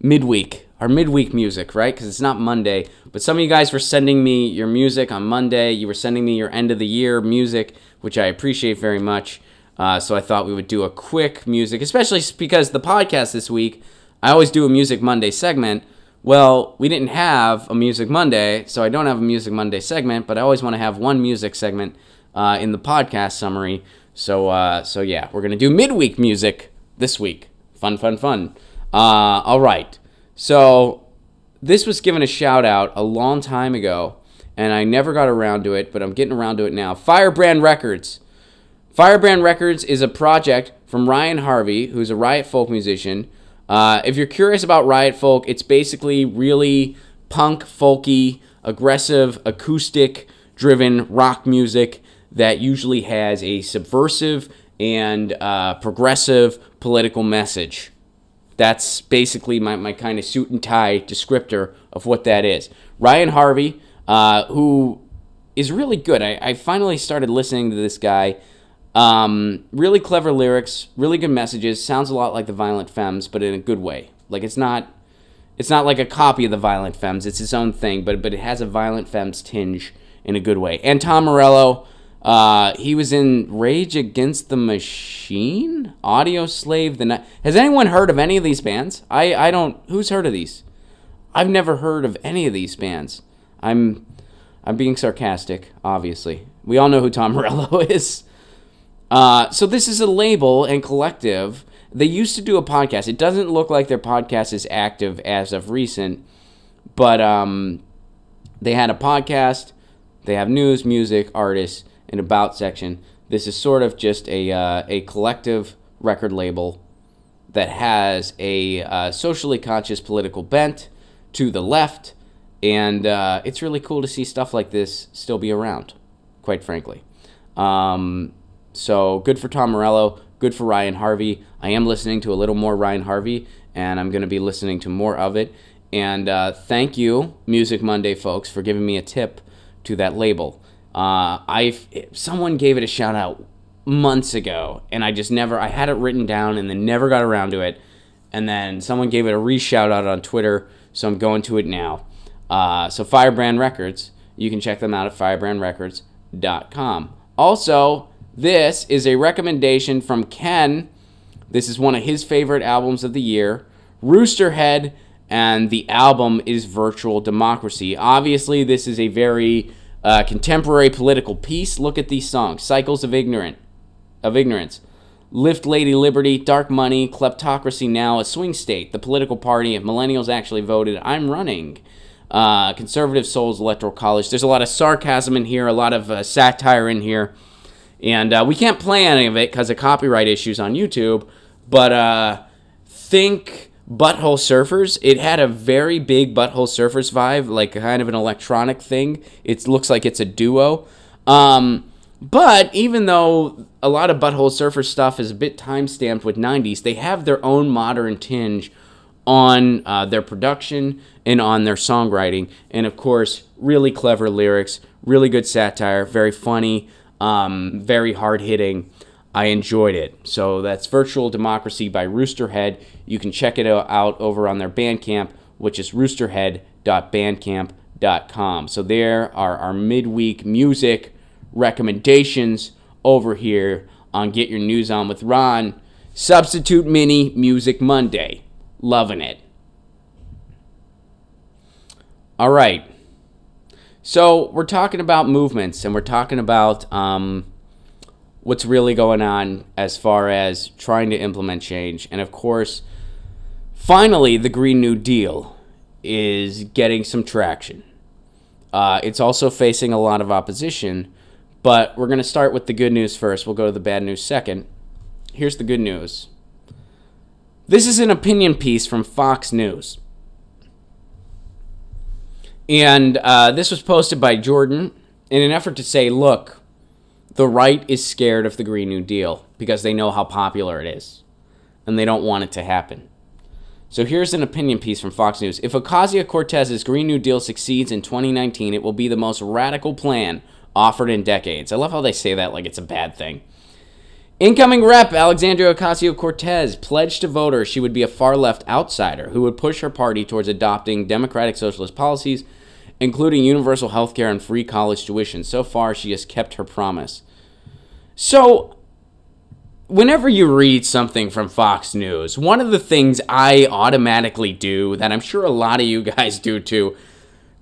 midweek. Our midweek music, right? Because it's not Monday. But some of you guys were sending me your music on Monday. You were sending me your end of the year music, which I appreciate very much. So I thought we would do a quick music, especially because the podcast this week, I always do a Music Monday segment. Well, we didn't have a Music Monday, so I don't have a Music Monday segment, but I always want to have one music segment in the podcast summary. So yeah, we're going to do midweek music this week. Fun, fun, fun. All right. So this was given a shout out a long time ago, and I never got around to it, but I'm getting around to it now. Firebrand Records. Firebrand Records is a project from Ryan Harvey, who's a Riot Folk musician. If you're curious about Riot Folk, it's basically really punk, folky, aggressive, acoustic-driven rock music that usually has a subversive and progressive political message. That's basically my kind of suit and tie descriptor of what that is. Ryan Harvey, who is really good. I finally started listening to this guy. Really clever lyrics, really good messages. Sounds a lot like the Violent Femmes, but in a good way. Like it's not like a copy of the Violent Femmes. It's its own thing, but it has a Violent Femmes tinge in a good way. And Tom Morello, he was in Rage Against the Machine, Audio Slave. Has anyone heard of any of these bands? I don't. Who's heard of these? I've never heard of any of these bands. I'm being sarcastic, obviously. We all know who Tom Morello is. So this is a label and collective. They used to do a podcast. It doesn't look like their podcast is active as of recent, but they had a podcast. They have news, music, artists, and about section. This is sort of just a collective record label that has a socially conscious political bent to the left, and it's really cool to see stuff like this still be around, quite frankly. So good for Tom Morello, good for Ryan Harvey. I am listening to a little more Ryan Harvey, and I'm going to be listening to more of it. And thank you, Music Monday folks, for giving me a tip to that label. Someone gave it a shout out months ago, and I had it written down and then never got around to it. And then someone gave it a re-shout out on Twitter, so I'm going to it now. So Firebrand Records, you can check them out at firebrandrecords.com. Also, this is a recommendation from Ken. This is one of his favorite albums of the year, Roosterhead, and the album is Virtual Democracy. Obviously, this is a very contemporary political piece. Look at these songs: Cycles of Ignorance, Lift Lady Liberty, Dark Money, Kleptocracy Now, A Swing State, The Political Party, If Millennials Actually Voted, I'm Running, Conservative Souls, Electoral College. There's a lot of sarcasm in here, a lot of satire in here. And we can't play any of it because of copyright issues on YouTube. But think Butthole Surfers. It had a very big Butthole Surfers vibe, like kind of an electronic thing. It looks like it's a duo. But even though a lot of Butthole Surfers stuff is a bit time-stamped with 90s, they have their own modern tinge on their production and on their songwriting. And, of course, really clever lyrics, really good satire, very funny. Very hard-hitting. I enjoyed it. So that's Virtual Democracy by Roosterhead. You can check it out over on their Bandcamp, which is roosterhead.bandcamp.com. So there are our midweek music recommendations over here on Get Your News On with Ron. Substitute Mini Music Monday. Loving it. All right. So we're talking about movements, and we're talking about what's really going on as far as trying to implement change. And, of course, finally, the Green New Deal is getting some traction. It's also facing a lot of opposition, but we're going to start with the good news first. We'll go to the bad news second. Here's the good news. This is an opinion piece from Fox News. And this was posted by Jordan in an effort to say, look, the right is scared of the Green New Deal because they know how popular it is, and they don't want it to happen. So here's an opinion piece from Fox News. If Ocasio-Cortez's Green New Deal succeeds in 2019, it will be the most radical plan offered in decades. I love how they say that like it's a bad thing. Incoming rep Alexandria Ocasio-Cortez pledged to voters she would be a far-left outsider who would push her party towards adopting democratic socialist policies, including universal health care and free college tuition. So far, she has kept her promise. So, whenever you read something from Fox News, one of the things I automatically do, that I'm sure a lot of you guys do too,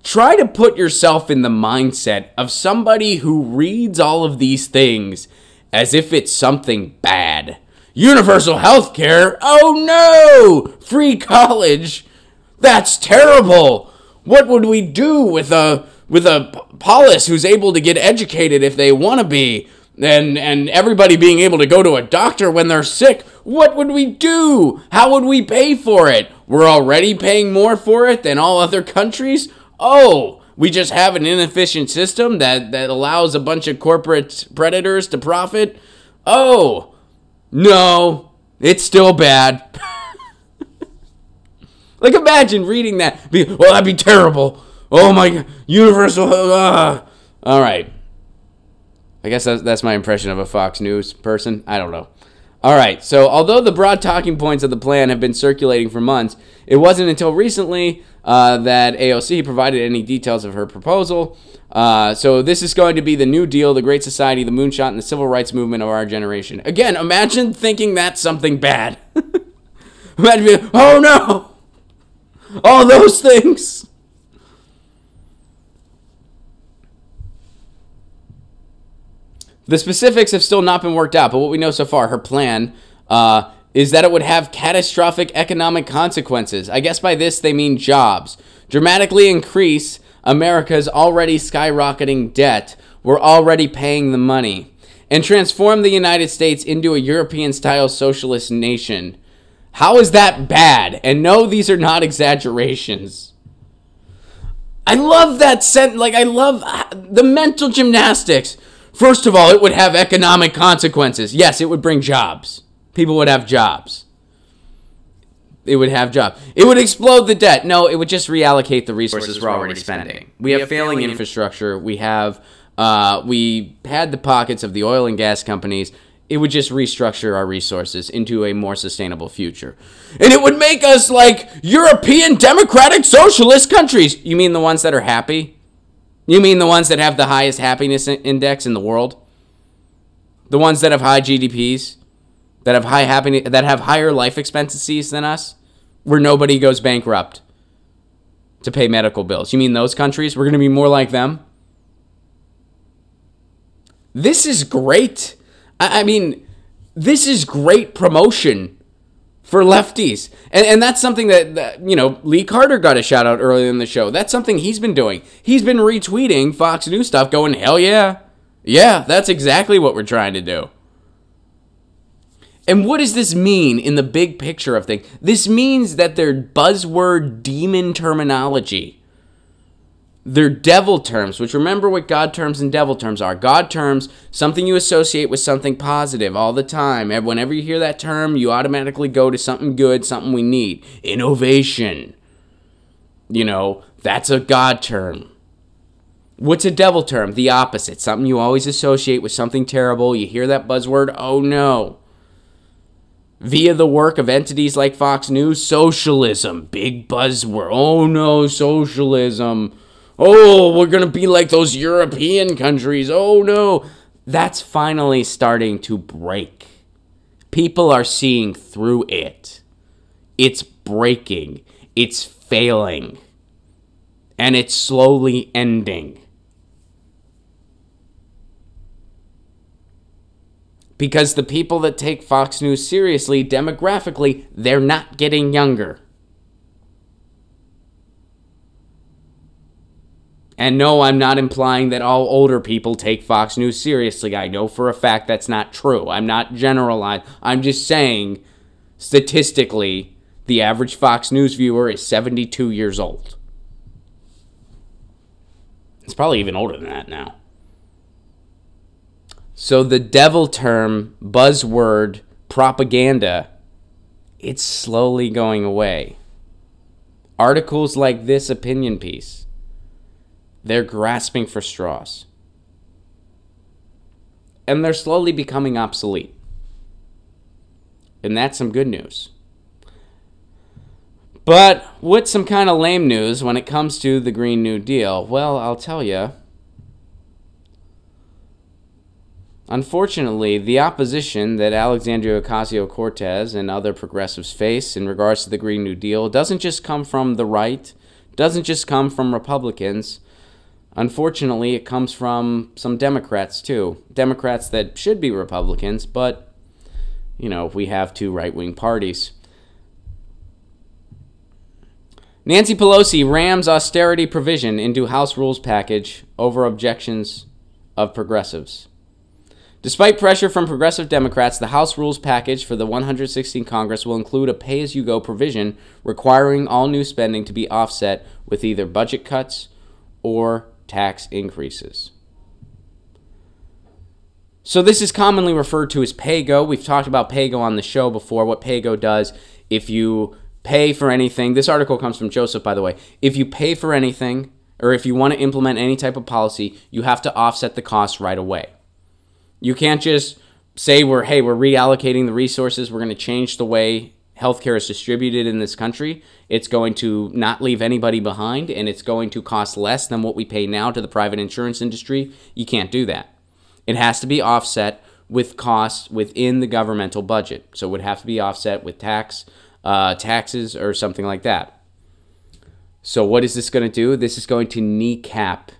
try to put yourself in the mindset of somebody who reads all of these things as if it's something bad. Universal health care? Oh no! Free college? That's terrible! What would we do with a polis who's able to get educated if they want to be? And everybody being able to go to a doctor when they're sick? What would we do? How would we pay for it? We're already paying more for it than all other countries? Oh, we just have an inefficient system that allows a bunch of corporate predators to profit? Oh, no, it's still bad. Like, imagine reading that. Well, that'd be terrible. Oh, my God. Universal. All right. I guess that's my impression of a Fox News person. I don't know. All right. So, although the broad talking points of the plan have been circulating for months, it wasn't until recently that AOC provided any details of her proposal. So, this is going to be the New Deal, the Great Society, the Moonshot, and the Civil Rights Movement of our generation. Again, imagine thinking that's something bad. Imagine being, oh, no. All those things. The specifics have still not been worked out, but what we know so far, her plan is that it would have catastrophic economic consequences. I guess by this they mean jobs. Dramatically increase America's already skyrocketing debt. We're already paying the money. And transform the United States into a European-style socialist nation. How is that bad? And no, these are not exaggerations. I love that sentence. Like, I love the mental gymnastics. First of all, it would have economic consequences. Yes, it would bring jobs. People would have jobs. It would have jobs. It would explode the debt. No, it would just reallocate the resources we're already spending. We have failing infrastructure. We had the pockets of the oil and gas companies. It would just restructure our resources into a more sustainable future. And it would make us like European democratic socialist countries. You mean the ones that are happy? You mean the ones that have the highest happiness index in the world? The ones that have high GDPs? That have high happiness, that have higher life expectancies than us? Where nobody goes bankrupt to pay medical bills. You mean those countries? We're going to be more like them? This is great. I mean, this is great promotion for lefties. And that's something that, you know, Lee Carter got a shout out earlier in the show. That's something he's been doing. He's been retweeting Fox News stuff going, hell yeah. Yeah, that's exactly what we're trying to do. And what does this mean in the big picture of things? This means that their buzzword demon terminology, they're devil terms, which remember what God terms and devil terms are. God terms, something you associate with something positive all the time. And whenever you hear that term, you automatically go to something good, something we need. Innovation. You know, that's a God term. What's a devil term? The opposite. Something you always associate with something terrible. You hear that buzzword, oh no. Via the work of entities like Fox News, socialism. Big buzzword. Oh no, socialism. Oh, we're going to be like those European countries. Oh, no. That's finally starting to break. People are seeing through it. It's breaking. It's failing. And it's slowly ending. Because the people that take Fox News seriously, demographically, they're not getting younger. And no, I'm not implying that all older people take Fox News seriously. I know for a fact that's not true. I'm not generalizing. I'm just saying, statistically, the average Fox News viewer is 72 years old. It's probably even older than that now. So the devil term, buzzword, propaganda, it's slowly going away. Articles like this opinion piece, they're grasping for straws. And they're slowly becoming obsolete. And that's some good news. But what's some kind of lame news when it comes to the Green New Deal? Well, I'll tell you. Unfortunately, the opposition that Alexandria Ocasio-Cortez and other progressives face in regards to the Green New Deal doesn't just come from the right, doesn't just come from Republicans. Unfortunately, it comes from some Democrats too. Democrats that should be Republicans, but, you know, we have two right-wing parties. Nancy Pelosi rams austerity provision into House rules package over objections of progressives. Despite pressure from progressive Democrats, the House rules package for the 116th Congress will include a pay-as-you-go provision requiring all new spending to be offset with either budget cuts or tax increases. So this is commonly referred to as pay-go. We've talked about pay-go on the show before, what pay-go does. If you pay for anything, this article comes from Joseph, by the way. If you pay for anything, or if you want to implement any type of policy, you have to offset the cost right away. You can't just say we're reallocating the resources, we're going to change the way healthcare is distributed in this country. It's going to not leave anybody behind, and it's going to cost less than what we pay now to the private insurance industry. You can't do that. It has to be offset with costs within the governmental budget. So it would have to be offset with taxes or something like that. So what is this going to do? This is going to kneecap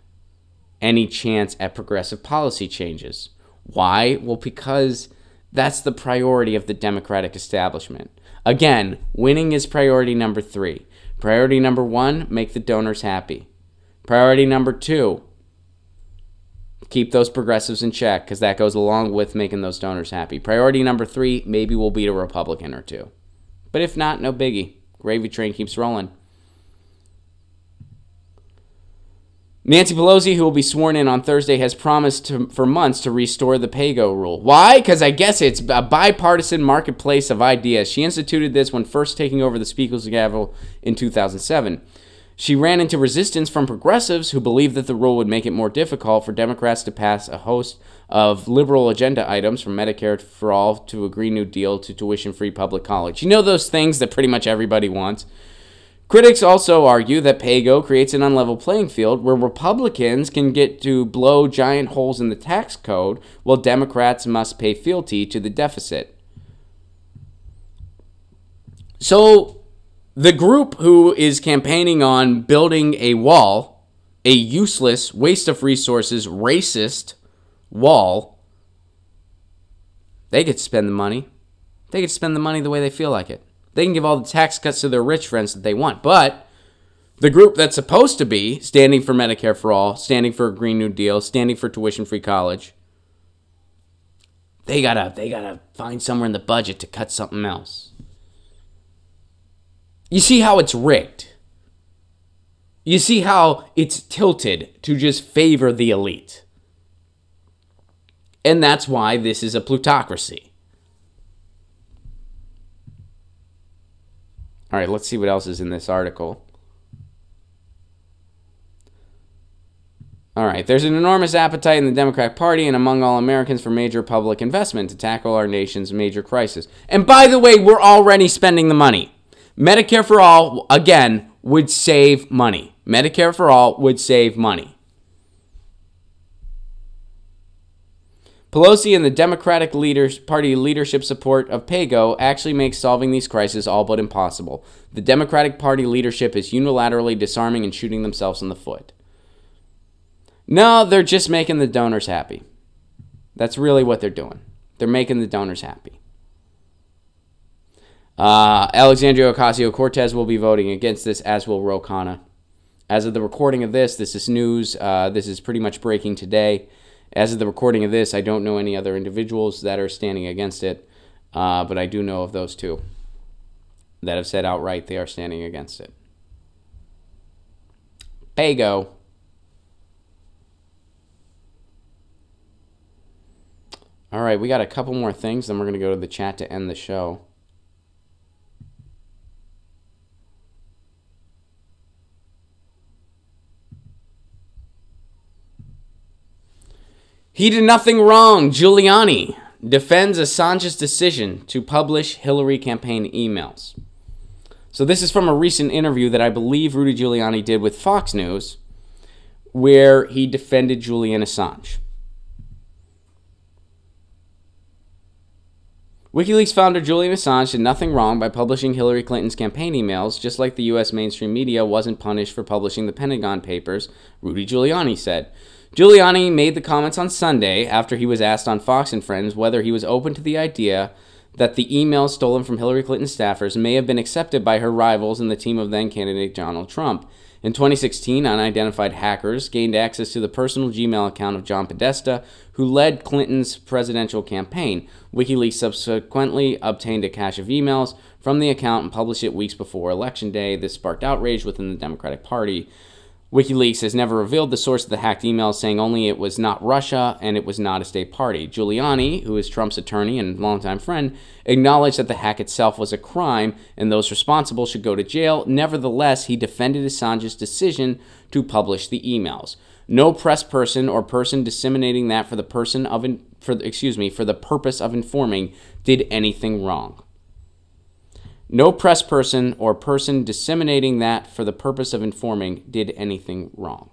any chance at progressive policy changes. Why? Well, because that's the priority of the Democratic establishment. Again, winning is priority number 3. Priority number 1, make the donors happy. Priority number 2, keep those progressives in check, because that goes along with making those donors happy. Priority number 3, maybe we'll beat a Republican or two. But if not, no biggie. Gravy train keeps rolling. Nancy Pelosi, who will be sworn in on Thursday, has promised for months to restore the pay-go rule. Why? Because I guess it's a bipartisan marketplace of ideas. She instituted this when first taking over the Speaker's gavel in 2007. She ran into resistance from progressives who believed that the rule would make it more difficult for Democrats to pass a host of liberal agenda items, from Medicare for all to a Green New Deal to tuition-free public college. You know, those things that pretty much everybody wants. Critics also argue that pay-go creates an unlevel playing field where Republicans can get to blow giant holes in the tax code while Democrats must pay fealty to the deficit. So the group who is campaigning on building a wall, a useless, waste of resources, racist wall, they get to spend the money. They get to spend the money the way they feel like it. They can give all the tax cuts to their rich friends that they want. But the group that's supposed to be standing for Medicare for all, standing for a Green New Deal, standing for tuition-free college, they gotta find somewhere in the budget to cut something else. You see how it's rigged. You see how it's tilted to just favor the elite. And that's why this is a plutocracy. All right, let's see what else is in this article. All right, there's an enormous appetite in the Democratic Party and among all Americans for major public investment to tackle our nation's major crisis. And by the way, we're already spending the money. Medicare for all, again, would save money. Medicare for all would save money. Pelosi and the Democratic Party leadership support of pay-go actually makes solving these crises all but impossible. The Democratic Party leadership is unilaterally disarming and shooting themselves in the foot. No, they're just making the donors happy. That's really what they're doing. They're making the donors happy. Alexandria Ocasio-Cortez will be voting against this, as will Ro Khanna. As of the recording of this is news. This is pretty much breaking today. As of the recording of this, I don't know any other individuals that are standing against it, but I do know of those two that have said outright they are standing against it. Pay-go. All right, we got a couple more things, then we're going to go to the chat to end the show. He did nothing wrong. Giuliani. defends Assange's decision to publish Hillary campaign emails. So this is from a recent interview that I believe Rudy Giuliani did with Fox News, where he defended Julian Assange. WikiLeaks founder Julian Assange did nothing wrong by publishing Hillary Clinton's campaign emails, just like the U.S. mainstream media wasn't punished for publishing the Pentagon Papers, Rudy Giuliani said. Giuliani made the comments on Sunday after he was asked on Fox and Friends whether he was open to the idea that the emails stolen from Hillary Clinton's staffers may have been accepted by her rivals in the team of then-candidate Donald Trump. In 2016, unidentified hackers gained access to the personal Gmail account of John Podesta, who led Clinton's presidential campaign. WikiLeaks subsequently obtained a cache of emails from the account and published it weeks before Election Day. This sparked outrage within the Democratic Party. WikiLeaks has never revealed the source of the hacked emails, saying only it was not Russia and it was not a state party. Giuliani, who is Trump's attorney and longtime friend, acknowledged that the hack itself was a crime and those responsible should go to jail. Nevertheless, he defended Assange's decision to publish the emails. No press person or person disseminating that for the purpose of informing did anything wrong. No press person or person disseminating that for the purpose of informing did anything wrong.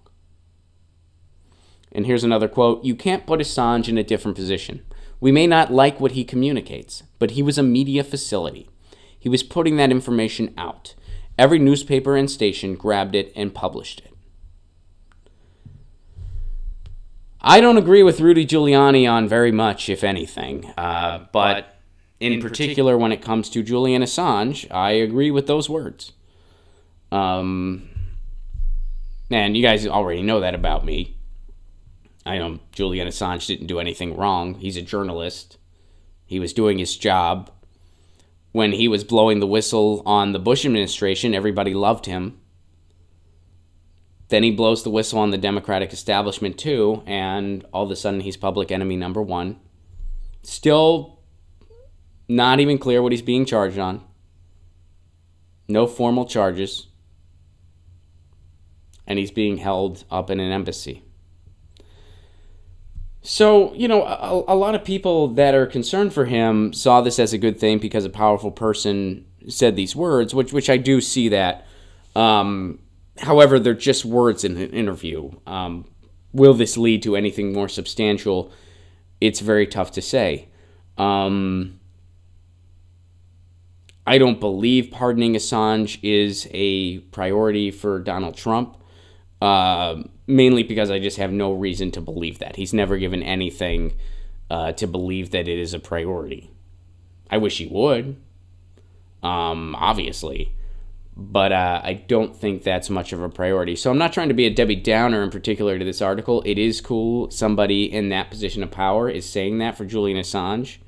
And here's another quote. You can't put Assange in a different position. We may not like what he communicates, but he was a media facility. He was putting that information out. Every newspaper and station grabbed it and published it. I don't agree with Rudy Giuliani on very much, if anything, but in particular, when it comes to Julian Assange, I agree with those words. And you guys already know that about me. I know Julian Assange didn't do anything wrong. He's a journalist. He was doing his job. When he was blowing the whistle on the Bush administration, everybody loved him. Then he blows the whistle on the Democratic establishment too, and all of a sudden he's public enemy number one. Still not even clear what he's being charged on. No formal charges. And he's being held up in an embassy. So, you know, a lot of people that are concerned for him saw this as a good thing because a powerful person said these words, which I do see that. However, they're just words in an interview. Will this lead to anything more substantial? It's very tough to say. I don't believe pardoning Assange is a priority for Donald Trump, mainly because I just have no reason to believe that. He's never given anything to believe that it is a priority. I wish he would, obviously, but I don't think that's much of a priority. So I'm not trying to be a Debbie Downer in particular to this article. It is cool somebody in that position of power is saying that for Julian Assange.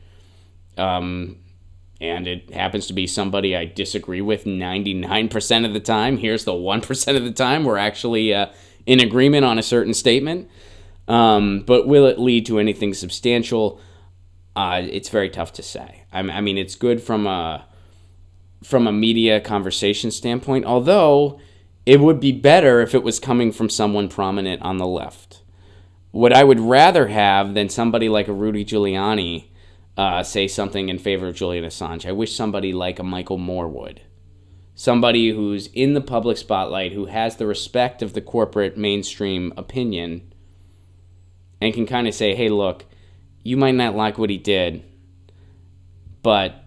And it happens to be somebody I disagree with 99% of the time. Here's the 1% of the time we're actually in agreement on a certain statement. But will it lead to anything substantial? It's very tough to say. I mean, it's good from a media conversation standpoint, although it would be better if it was coming from someone prominent on the left. What I would rather have than somebody like a Rudy Giuliani say something in favor of Julian Assange. I wish somebody like a Michael Moore would. Somebody who's in the public spotlight, who has the respect of the corporate mainstream opinion, and can kind of say, hey, look, you might not like what he did, but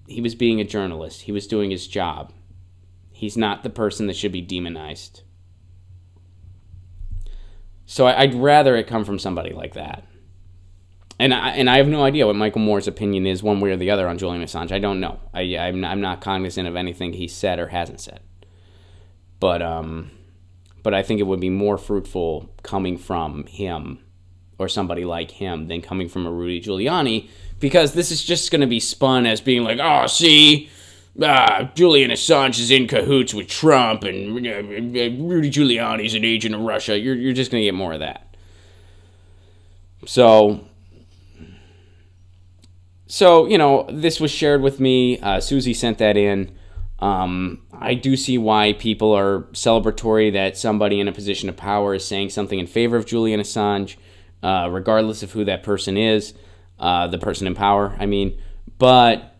he was being a journalist. He was doing his job. He's not the person that should be demonized. So I'd rather it come from somebody like that. And I have no idea what Michael Moore's opinion is one way or the other on Julian Assange. I don't know. I'm not cognizant of anything he said or hasn't said. But I think it would be more fruitful coming from him or somebody like him than coming from a Rudy Giuliani, because this is just going to be spun as being like, oh, see, Julian Assange is in cahoots with Trump and Rudy Giuliani's an agent of Russia. You're just going to get more of that. So, you know, this was shared with me. Susie sent that in. I do see why people are celebratory that somebody in a position of power is saying something in favor of Julian Assange, regardless of who that person is. the person in power, I mean. But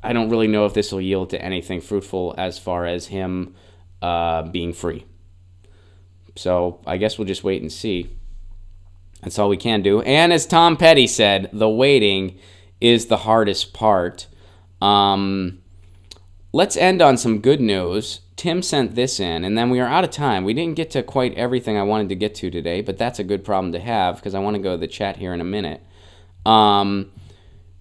I don't really know if this will yield to anything fruitful as far as him being free. So I guess we'll just wait and see. That's all we can do. And as Tom Petty said, the waiting is the hardest part. Let's end on some good news. Tim sent this in, and then we are out of time. We didn't get to quite everything I wanted to get to today, but that's a good problem to have because I want to go to the chat here in a minute.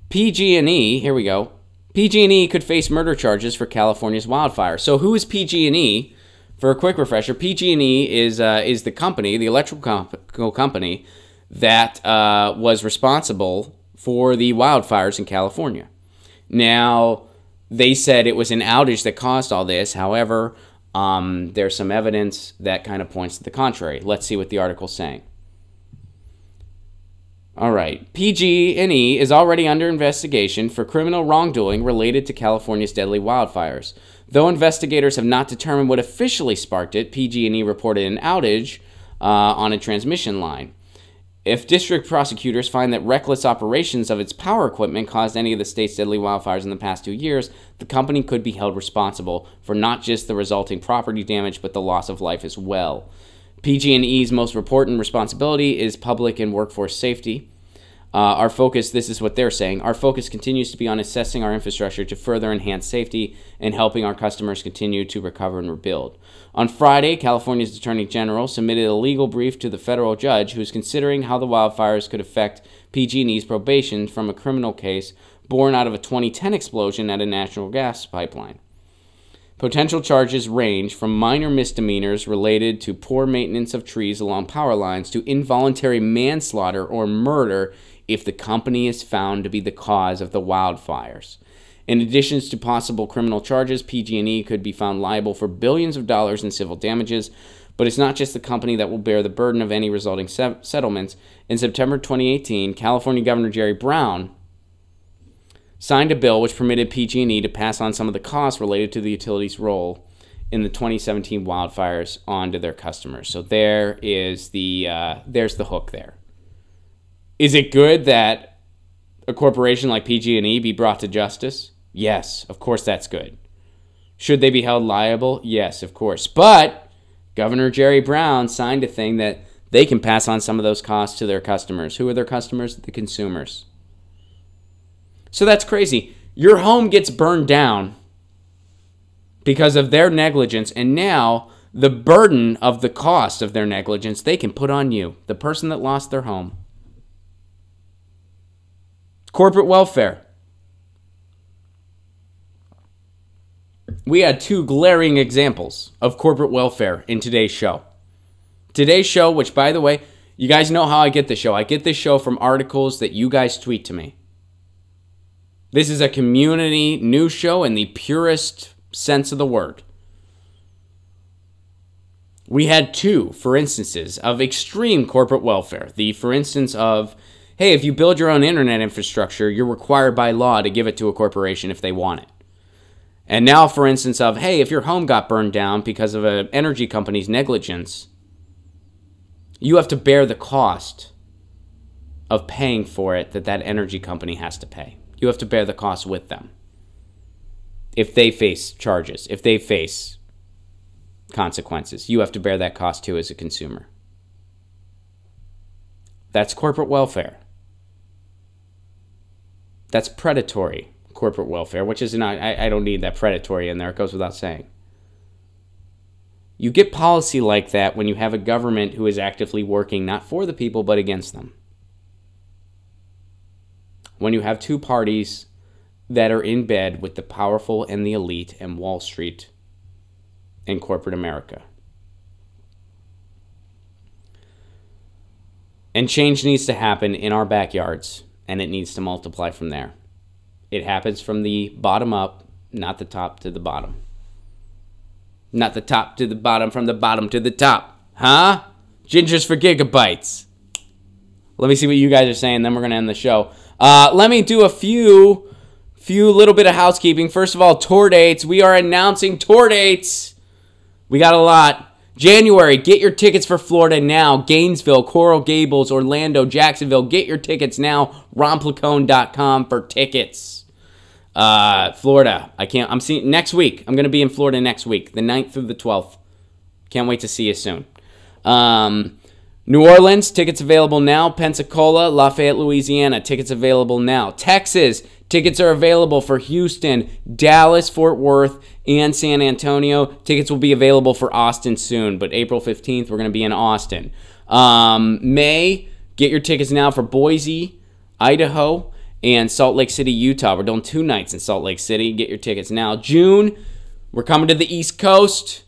PG&E, here we go. PG&E could face murder charges for California's wildfire. So who is PG&E? For a quick refresher, PG&E is the company, the electrical company that was responsible for the wildfires in California. Now, they said it was an outage that caused all this. However, there's some evidence that kind of points to the contrary. Let's see what the article's saying. All right. PG&E is already under investigation for criminal wrongdoing related to California's deadly wildfires. Though investigators have not determined what officially sparked it, PG&E reported an outage on a transmission line. If district prosecutors find that reckless operations of its power equipment caused any of the state's deadly wildfires in the past 2 years, the company could be held responsible for not just the resulting property damage, but the loss of life as well. PG&E's most important responsibility is public and workforce safety. Our focus, this is what they're saying, our focus continues to be on assessing our infrastructure to further enhance safety and helping our customers continue to recover and rebuild. On Friday, California's Attorney General submitted a legal brief to the federal judge who is considering how the wildfires could affect PG&E's probation from a criminal case born out of a 2010 explosion at a natural gas pipeline. Potential charges range from minor misdemeanors related to poor maintenance of trees along power lines to involuntary manslaughter or murder if the company is found to be the cause of the wildfires. In addition to possible criminal charges, PG&E could be found liable for billions of dollars in civil damages, but it's not just the company that will bear the burden of any resulting settlements. In September 2018, California Governor Jerry Brown signed a bill which permitted PG&E to pass on some of the costs related to the utility's role in the 2017 wildfires onto their customers. So there is there's the hook there. Is it good that a corporation like PG&E be brought to justice? Yes, of course that's good. Should they be held liable? Yes, of course. But Governor Jerry Brown signed a thing that they can pass on some of those costs to their customers. Who are their customers? The consumers. So that's crazy. Your home gets burned down because of their negligence, and now the burden of the cost of their negligence they can put on you, the person that lost their home. Corporate welfare. We had two glaring examples of corporate welfare in today's show. Today's show, which, by the way, you guys know how I get this show. I get this show from articles that you guys tweet to me. This is a community news show in the purest sense of the word. We had two, for instances, of extreme corporate welfare. The, for instance, of, hey, if you build your own internet infrastructure, you're required by law to give it to a corporation if they want it. And now, for instance, of, hey, if your home got burned down because of an energy company's negligence, you have to bear the cost of paying for it that energy company has to pay. You have to bear the cost with them. If they face charges, if they face consequences, you have to bear that cost too as a consumer. That's corporate welfare. That's predatory corporate welfare, which is not, I don't need that predatory in there. It goes without saying. You get policy like that when you have a government who is actively working not for the people but against them. When you have two parties that are in bed with the powerful and the elite and Wall Street and corporate America. And change needs to happen in our backyards, and it needs to multiply from there. It happens from the bottom up, not the top to the bottom. Not the top to the bottom, from the bottom to the top. Huh? Gingers for gigabytes. Let me see what you guys are saying, then we're going to end the show. Let me do a few little bit of housekeeping. First of all, tour dates. We are announcing tour dates. We got a lot. January, get your tickets for Florida now. Gainesville, Coral Gables, Orlando, Jacksonville. Get your tickets now. Ronplacone.com for tickets. Florida, I'm seeing next week. I'm going to be in Florida next week, the 9th through the 12th. Can't wait to see you soon. New Orleans, tickets available now. Pensacola, Lafayette, Louisiana, tickets available now. Texas, tickets are available for Houston, Dallas, Fort Worth, and San Antonio. Tickets will be available for Austin soon, but April 15th, we're going to be in Austin. May, get your tickets now for Boise, Idaho, and Salt Lake City, Utah. We're doing 2 nights in Salt Lake City. Get your tickets now. June, we're coming to the East Coast.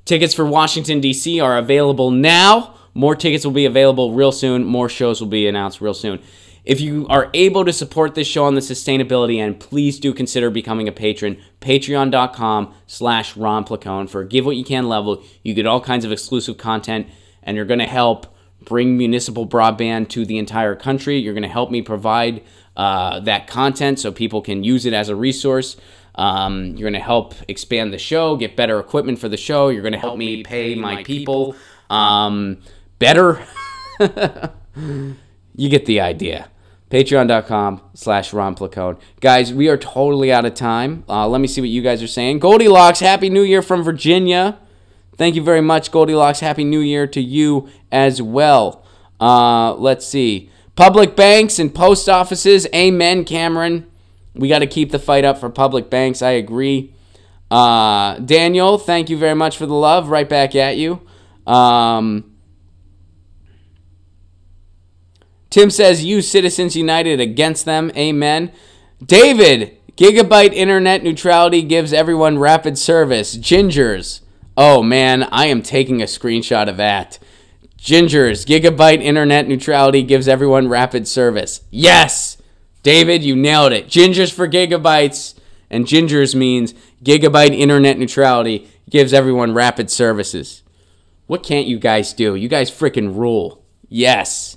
Tickets for Washington, D.C. are available now. More tickets will be available real soon. More shows will be announced real soon. If you are able to support this show on the sustainability end, please do consider becoming a patron. Patreon.com/Ron Placone. For a give what you can level, you get all kinds of exclusive content, and you're going to help bring municipal broadband to the entire country. You're going to help me provide that content so people can use it as a resource. You're going to help expand the show, get better equipment for the show. You're going to help me pay my people better. You get the idea. Patreon.com/Ron Placone. Guys, we are totally out of time. Let me see what you guys are saying. Goldilocks, Happy New Year from Virginia. Thank you very much, Goldilocks. Happy New Year to you as well. Let's see. Public banks and post offices. Amen, Cameron. We got to keep the fight up for public banks. I agree. Daniel, thank you very much for the love. Right back at you. Tim says, use Citizens United against them. Amen. David, gigabyte internet neutrality gives everyone rapid service. Gingers. Oh, man, I am taking a screenshot of that. Gingers, gigabyte internet neutrality gives everyone rapid service. Yes! David, you nailed it. Gingers for gigabytes, and gingers means gigabyte internet neutrality gives everyone rapid services. What can't you guys do? You guys freaking rule. Yes.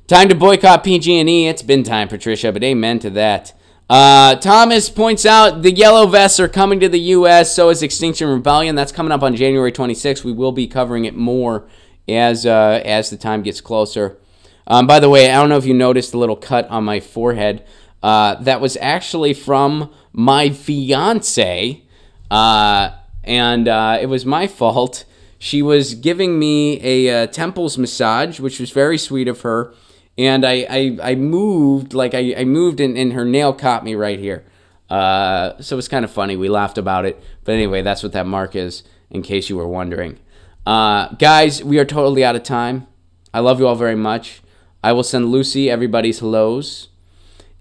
Time to boycott PG&E. It's been time, Patricia, but amen to that. Thomas points out the yellow vests are coming to the U.S., so is Extinction Rebellion. That's coming up on January 26th. We will be covering it more as the time gets closer. By the way, I don't know if you noticed the little cut on my forehead. That was actually from my fiance, and it was my fault. She was giving me a temples massage, which was very sweet of her. And I moved, I moved and her nail caught me right here. So it was kind of funny. We laughed about it. But anyway, that's what that mark is, in case you were wondering. Guys, we are totally out of time. I love you all very much. I will send Lucy everybody's hellos.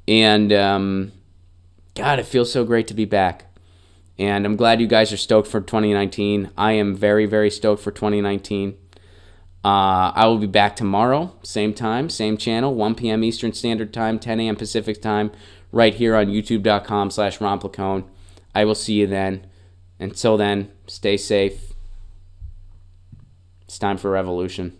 And, God, it feels so great to be back. And I'm glad you guys are stoked for 2019. I am very, very stoked for 2019. I will be back tomorrow, same time, same channel, 1 p.m. Eastern Standard Time, 10 a.m. Pacific Time, right here on youtube.com/Ron Placone. I will see you then. Until then, stay safe. It's time for revolution.